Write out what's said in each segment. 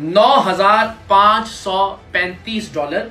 $9,535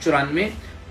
94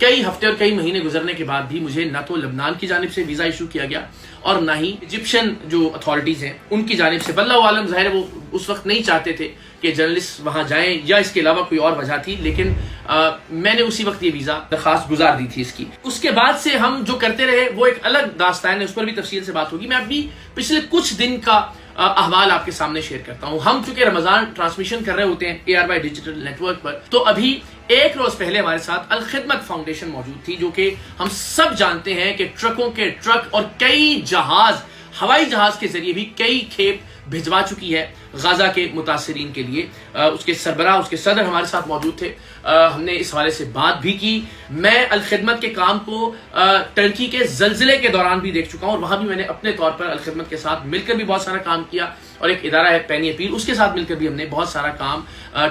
کئی ہفتے اور کئی مہینے گزرنے کے بعد بھی مجھے نہ تو لبنان کی جانب سے ویزا ایشو کیا گیا اور نہ ہی ایجپشن جو اتھارٹیز ہیں ان کی جانب سے. واللہ عالم ظاہر ہے وہ اس وقت نہیں چاہتے تھے کہ جرنلسٹ وہاں جائیں یا اس کے علاوہ کوئی اور وجہ تھی, لیکن میں نے اسی وقت یہ ویزا درخواست گزار دی تھی اس کی. اس کے بعد سے ہم جو کرتے رہے وہ ایک الگ داستان ہے, اس پر بھی تفصیل سے بات ہوگی. میں ابھی پچھلے کچھ دن کا احوال آپ کے سامنے شیئر کرتا ہوں. ہم چونکہ رمضان ٹرانسمیشن کر رہے ہوتے ہیں ARY ڈیجیٹل نیٹ ورک پر, تو ابھی ایک روز پہلے ہمارے ساتھ الخدمت فاؤنڈیشن موجود تھی, جو کہ ہم سب جانتے ہیں کہ ٹرکوں کے ٹرک اور کئی جہاز, ہوائی جہاز کے ذریعے بھی کئی کھیپ بھجوا چکی ہے غزہ کے متاثرین کے لیے. اس کے سربراہ, اس کے صدر ہمارے ساتھ موجود تھے. ہم نے اس حوالے سے بات بھی کی. میں الخدمت کے کام کو ترکی کے زلزلے کے دوران بھی دیکھ چکا ہوں, اور وہاں بھی میں نے اپنے طور پر الخدمت کے ساتھ مل کر بھی بہت سارا کام کیا, اور ایک ادارہ ہے پینی اپیل, اس کے ساتھ مل کر بھی ہم نے بہت سارا کام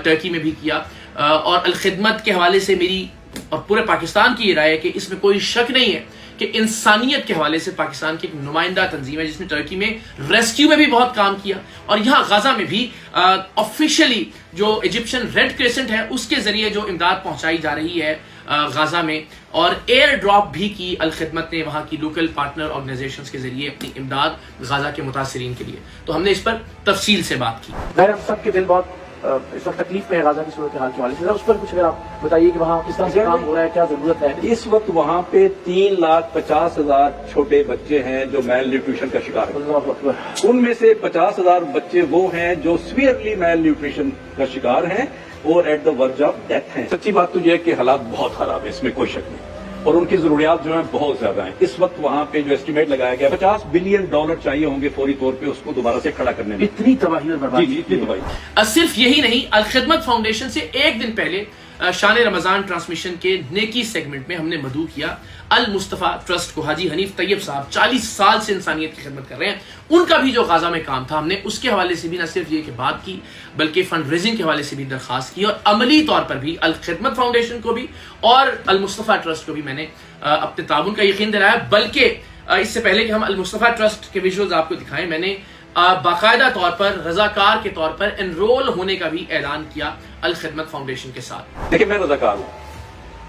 ترکی میں بھی کیا. اور الخدمت کے حوالے سے میری اور پورے پاکستان کی یہ رائے ہے کہ اس میں کوئی شک نہیں ہے کہ انسانیت کے حوالے سے پاکستان کی ایک نمائندہ تنظیم ہے جس نے ٹرکی میں ریسکیو میں بھی بہت کام کیا, اور یہاں غزہ میں بھی آفیشیلی جو ایجپشن ریڈ کریسنٹ ہے اس کے ذریعے جو امداد پہنچائی جا رہی ہے غزہ میں, اور ایئر ڈراپ بھی کی الخدمت نے وہاں کی لوکل پارٹنر آرگنائزیشنز کے ذریعے اپنی امداد غزہ کے متاثرین کے لیے. تو ہم نے اس پر تفصیل سے بات کی. ظاہر ہم سب کے دل بہت اس وقت تکلیف میں ہے غزہ کی صورتحال کے حوالے سے, اس پر کچھ اگر آپ بتائیے کہ وہاں کس طرح سے کام ہو رہا ہے, کیا ضرورت ہے. اس وقت وہاں پہ 3,50,000 چھوٹے بچے ہیں جو میل نیوٹریشن کا شکار ہیں. اللہ اکبر. ان میں سے 50,000 بچے وہ ہیں جو سیویئرلی میل نیوٹریشن کا شکار ہیں اور ایٹ دا ورج آف ڈیتھ ہیں. سچی بات تو یہ ہے کہ حالات بہت خراب ہیں, اس میں کوئی شک نہیں, اور ان کی ضروریات جو ہیں بہت زیادہ ہیں. اس وقت وہاں پہ جو اسٹیمیٹ لگایا گیا $50 بلین چاہیے ہوں گے فوری طور پہ اس کو دوبارہ سے کھڑا کرنے میں. اتنی تباہی اور بربادی. جی اتنی تباہی. صرف یہی نہیں, الخدمت فاؤنڈیشن سے ایک دن پہلے شان رمضان ٹرانسمیشن کے نیکی سیگمنٹ میں ہم نے مدعو کیا المصطفیٰ ٹرسٹ کو. حاجی حنیف طیب صاحب 40 سال سے انسانیت کی خدمت کر رہے ہیں, ان کا بھی جو غزہ میں کام تھا ہم نے اس کے حوالے سے بھی نہ صرف یہ کہ بات کی بلکہ فنڈ ریزنگ کے حوالے سے بھی درخواست کی, اور عملی طور پر بھی الخدمت فاؤنڈیشن کو بھی اور المصطفیٰ ٹرسٹ کو بھی میں نے اپنے تعاون کا یقین دلایا. بلکہ اس سے پہلے کہ ہم المصطفیٰ ٹرسٹ کے ویژولز آپ کو دکھائیں, میں نے باقاعدہ طور پر رضاکار کے طور پر انرول ہونے کا بھی اعلان کیا الخدمت فاؤنڈیشن کے ساتھ. دیکھیں میں رضاکار ہوں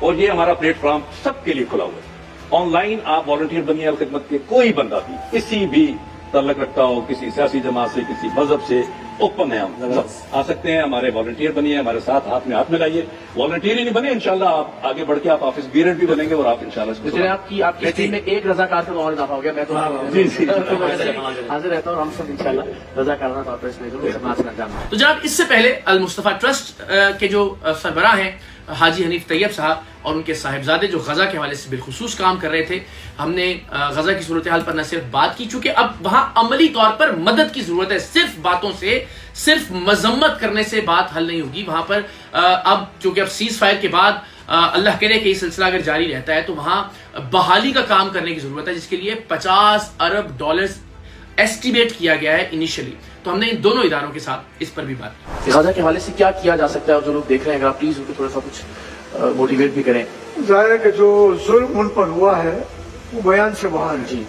اور یہ ہمارا پلیٹ فارم سب کے لیے کھلا ہوا ہے. آن لائن آپ والنٹیئر بنیے الخدمت کے, کوئی بندہ بھی کسی بھی تعلق رکھتا ہو, کسی سیاسی جماعت سے, کسی مذہب سے, اوپن ہے, ہم آ سکتے ہیں. ہمارے والنٹیئر بنیے, ہمارے ساتھ ہاتھ میں ہاتھ ملائیے. والنٹیئر ہی نہیں بنے انشاءاللہ آپ آگے بڑھ کے آپ آفس بیرر بھی بنیں گے, اور آپ انشاءاللہ آپ کی ٹیم میں ایک رضاکار کا اور اضافہ ہو گیا. میں تو حاضر رہتا ہوں, ہم سب انشاءاللہ رضاکارانہ طور پر اس میں ضرور سماعت کرنا چاہتے ہیں. تو جناب اس سے پہلے المصطفیٰ ٹرسٹ کے جو سربراہ ہیں حاجی حنیف طیب صاحب اور ان کے صاحبزادے جو غزہ کے حوالے سے بالخصوص کام کر رہے تھے, ہم نے غزہ کی صورتحال پر نہ صرف بات کی, چونکہ اب وہاں عملی طور پر مدد کی ضرورت ہے. صرف باتوں سے, صرف مذمت کرنے سے بات حل نہیں ہوگی. وہاں پر اب چونکہ اب سیز فائر کے بعد اللہ کرے کہ یہ سلسلہ اگر جاری رہتا ہے تو وہاں بحالی کا کام کرنے کی ضرورت ہے, جس کے لیے $50 ارب ایسٹیمیٹ کیا گیا ہے انیشلی. تو ہم نے ان دونوں اداروں کے ساتھ اس پر بھی بات کی. غزہ کے حوالے سے کیا کیا جا سکتا ہے, اور جو لوگ دیکھ رہے ہیں اگر آپ پلیز ان کو تھوڑا سا کچھ موٹیویٹ بھی کریں. ظاہر ہے کہ جو ظلم ان پر ہوا ہے وہ بیان سے باہر. جی,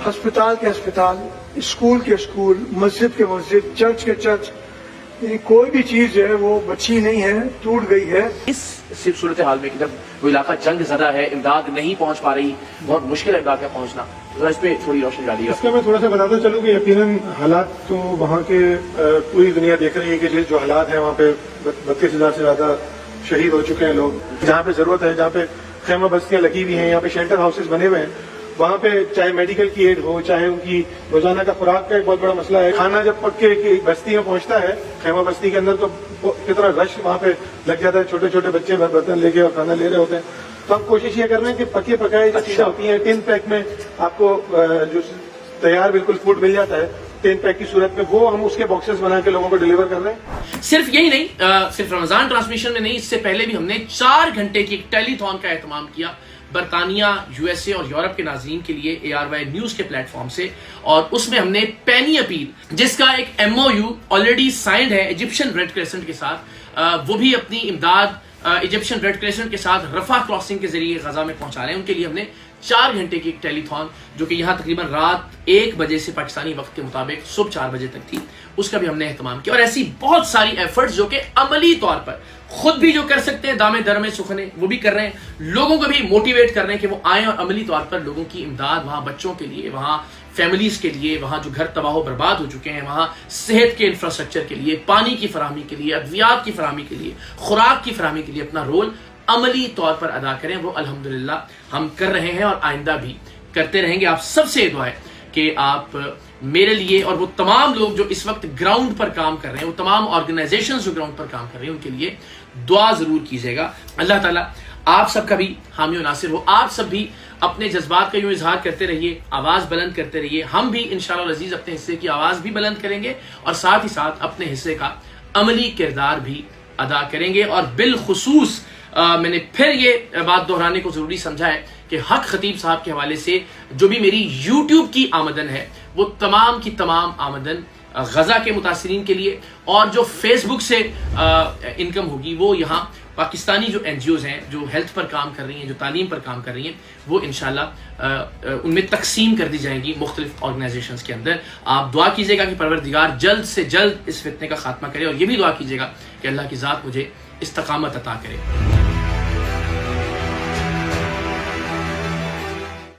ہسپتال کے ہسپتال, اسکول کے اسکول, مسجد کے مسجد, چرچ کے چرچ, یعنی کوئی بھی چیز جو ہے وہ بچی نہیں ہے, ٹوٹ گئی ہے. اس صرف صورتحال میں کہ جب وہ علاقہ جنگ زدہ ہے, امداد نہیں پہنچ پا رہی, بہت مشکل ہے امداد کا پہنچنا, ذرا اس پہ تھوڑی روشنی ڈالیے. اس کا میں تھوڑا سا بتاتا چلوں کہ یقیناً حالات تو وہاں کے پوری دنیا دیکھ رہی ہے کہ جو حالات ہیں وہاں پہ 32,000 سے زیادہ شہید ہو چکے ہیں لوگ. جہاں پہ ضرورت ہے, جہاں پہ خیمہ بستیاں لگی ہوئی ہیں, یہاں پہ شیلٹر ہاؤسز بنے ہوئے ہیں, وہاں پہ چاہے میڈیکل کی ایڈ ہو, چاہے ان کی روزانہ کا خوراک کا ایک بہت بڑا مسئلہ ہے. کھانا جب پک کے بستی میں پہنچتا ہے, خیمہ بستی کے اندر, تو کتنا رش وہاں پہ لگ جاتا ہے. چھوٹے چھوٹے بچے برتن لے کے اور کھانا لے رہے ہوتے ہیں. تو ہم کوشش یہ کر رہے ہیں کہ پکے پکائے جو چیزیں ہوتی ہیں, ٹن پیک میں آپ کو جو تیار بالکل فوڈ مل جاتا ہے ٹن پیک کی صورت میں, وہ ہم اس کے باکسز بنا کے لوگوں کو ڈیلیور کر رہے ہیں. صرف یہی نہیں, صرف رمضان ٹرانسمیشن میں نہیں, اس سے پہلے بھی ہم نے 4 گھنٹے کی ایک ٹیلی تھون کا اہتمام کیا برطانیہ, USA اور یورپ کے ناظرین کے لیے ARY نیوز کے پلیٹ فارم سے. اور اس میں ہم نے پینی اپیل, جس کا ایک MOU آلریڈی سائنڈ ہے ایجپشن ریڈ کریسنٹ کے ساتھ, وہ بھی اپنی امداد ایجپشن ریڈ کریسنٹ کے ساتھ رفح کراسنگ کے ذریعے غزہ میں پہنچا رہے ہیں. ان کے لیے ہم نے 4 گھنٹے کی ایک ٹیلی تھون جو کہ یہاں تقریباً رات 1 بجے سے پاکستانی وقت کے مطابق صبح 4 بجے تک تھی، اس کا بھی ہم نے اہتمام کیا. اور ایسی بہت ساری ایفرٹس جو کہ عملی طور پر خود بھی جو کر سکتے ہیں دامے در میں سخنے وہ بھی کر رہے ہیں، لوگوں کو بھی موٹیویٹ کر رہے ہیں کہ وہ آئیں اور عملی طور پر لوگوں کی امداد وہاں بچوں کے لیے، وہاں فیملیز کے لیے، وہاں جو گھر تباہ و برباد ہو چکے ہیں وہاں صحت کے انفراسٹرکچر کے لیے، پانی کی فراہمی کے لیے، ادویات کی فراہمی کے لیے، خوراک کی فراہمی کے لیے اپنا رول عملی طور پر ادا کریں. وہ الحمدللہ ہم کر رہے ہیں اور آئندہ بھی کرتے رہیں گے. آپ سب سے دعا ہے کہ آپ میرے لیے اور وہ تمام لوگ جو اس وقت گراؤنڈ پر کام کر رہے ہیں، وہ تمام آرگنائزیشنز جو گراؤنڈ پر کام کر رہے ہیں، ان کے لیے دعا ضرور کیجیے گا. اللہ تعالیٰ آپ سب کا بھی حامی و ناصر ہو. آپ سب بھی اپنے جذبات کا یوں اظہار کرتے رہیے، آواز بلند کرتے رہیے. ہم بھی انشاءاللہ العزیز اپنے حصے کی آواز بھی بلند کریں گے اور ساتھ ہی ساتھ اپنے حصے کا عملی کردار بھی ادا کریں گے. اور بالخصوص میں نے پھر یہ بات دہرانے کو ضروری سمجھا ہے کہ حق خطیب صاحب کے حوالے سے جو بھی میری یوٹیوب کی آمدن ہے وہ تمام کی تمام آمدن غزہ کے متاثرین کے لیے، اور جو فیس بک سے انکم ہوگی وہ یہاں پاکستانی جو این جی اوز ہیں جو ہیلتھ پر کام کر رہی ہیں، جو تعلیم پر کام کر رہی ہیں، وہ انشاءاللہ ان میں تقسیم کر دی جائیں گی مختلف آرگنائزیشنز کے اندر. آپ دعا کیجیے گا کہ پروردگار جلد سے جلد اس فتنے کا خاتمہ کرے، اور یہ بھی دعا کیجیے گا کہ اللہ کی ذات مجھے استقامت عطا کرے.